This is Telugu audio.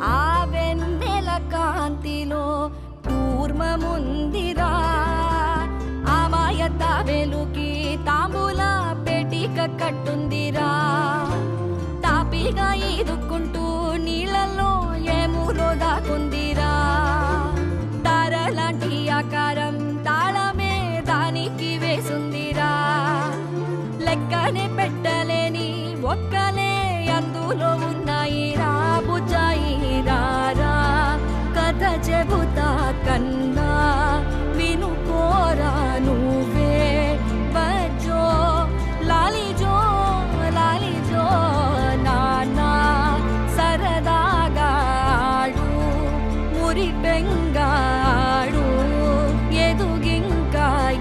ఆ వెన్నెల కాంతిలో కూర్మముందిరా, అమాయత వెలుకి తాంబూల పెటిక కట్టుందిరా. తాపిగా ఈదుకుంటూ నీళ్ళల్లో ఏములో దాకుందిరా. తారలాంటి ఆకారం తాళమే దానికి వేసుందిరా. లెక్కనే పెట్ట